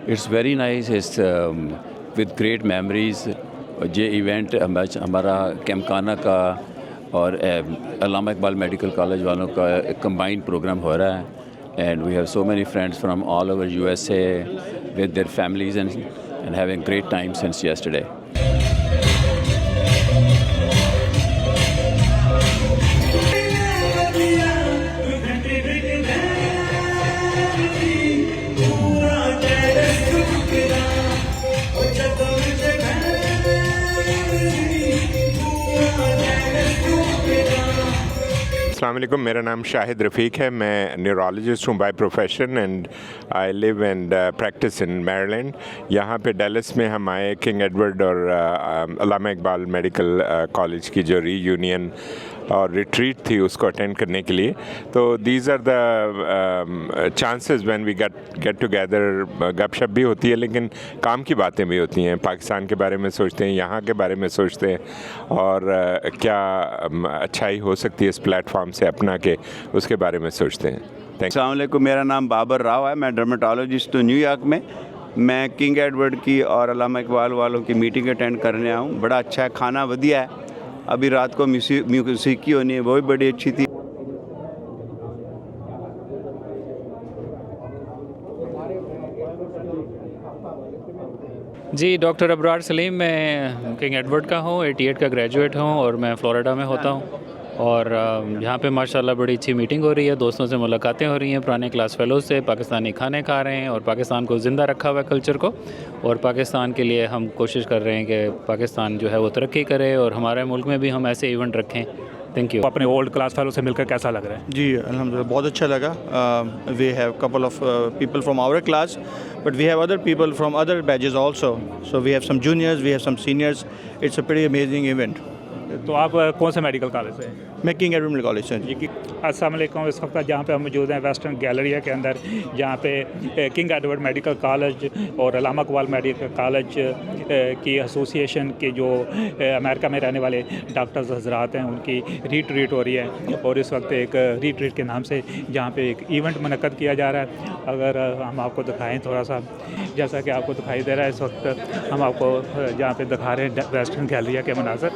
It's very nice. It's with great memories. ये event हमारा कैमकाना का और अल्लामा इकबाल मेडिकल कॉलेज वालों का एक कंबाइंड प्रोग्राम हो रहा है and we have so many friends from all over USA with their families and having great time since yesterday. अस्सलाम वालेकुम, मेरा नाम शाहिद रफ़ीक है। मैं न्यूरोलॉजिस्ट हूँ by profession and I live and practice in Maryland. यहाँ पे डैलस में हम आए किंग एडवर्ड और अल्लामा इकबाल मेडिकल कॉलेज की जो रीयूनियन और रिट्रीट थी उसको अटेंड करने के लिए। तो these are the chances when we get together. गपशप भी होती है लेकिन काम की बातें भी होती हैं। पाकिस्तान के बारे में सोचते हैं, यहाँ के बारे में सोचते हैं और क्या अच्छाई हो सकती है इस प्लेटफॉर्म से अपना के, उसके बारे में सोचते हैं। अस्सलाम वालेकुम, मेरा नाम बाबर राव है। मैं डर्मेटोलॉजिस्ट हूँ न्यूयॉर्क में। मैं किंग एडवर्ड की और अल्लामा इकबाल वालों की मीटिंग अटेंड करने आया हूँ। बड़ा अच्छा है, खाना बढ़िया है। अभी रात को म्यूसिकी होनी है, वो भी बड़ी अच्छी थी। जी, डॉक्टर अबरार सलीम, मैं किंग एडवर्ड का हूँ, 88 का ग्रेजुएट हूँ और मैं फ़्लोरिडा में होता हूँ। और यहाँ पे माशाल्लाह बड़ी अच्छी मीटिंग हो रही है, दोस्तों से मुलाकातें हो रही हैं, पुराने क्लास फेलोज़ से पाकिस्तानी खाने खा रहे हैं और पाकिस्तान को ज़िंदा रखा हुआ है कल्चर को। और पाकिस्तान के लिए हम कोशिश कर रहे हैं कि पाकिस्तान जो है वो तरक्की करे और हमारे मुल्क में भी हम ऐसे इवेंट रखें। Thank you. अपने ओल्ड क्लास फेलो से मिलकर कैसा लग रहा है? जी अल्हम्दुलिल्लाह बहुत अच्छा लगा। We have couple of people from our class but we have other people from other batches also, so we have some juniors, we have some seniors. It's a pretty amazing event. तो आप कौन से medical college से हैं? मैं king Edward medical college से। जी, अस्सलाम वालेकुम। इस वक्त जहाँ पे हम मौजूद हैं वेस्टर्न गैलरिया के अंदर, जहाँ पे किंग एडवर्ड मेडिकल कॉलेज और अल्लामा इकबाल मेडिकल कॉलेज की एसोसिएशन के जो अमेरिका में रहने वाले डॉक्टर्स हजरात हैं उनकी रीट्रीट हो रही है। और इस वक्त एक रीट्रीट के नाम से जहाँ पे एक इवेंट मुनक्कद किया जा रहा है। अगर हम आपको दिखाएँ थोड़ा सा, जैसा कि आपको दिखाई दे रहा है इस वक्त हम आपको जहाँ पे दिखा रहे हैं वेस्टर्न गैलरिया के मनाज़र।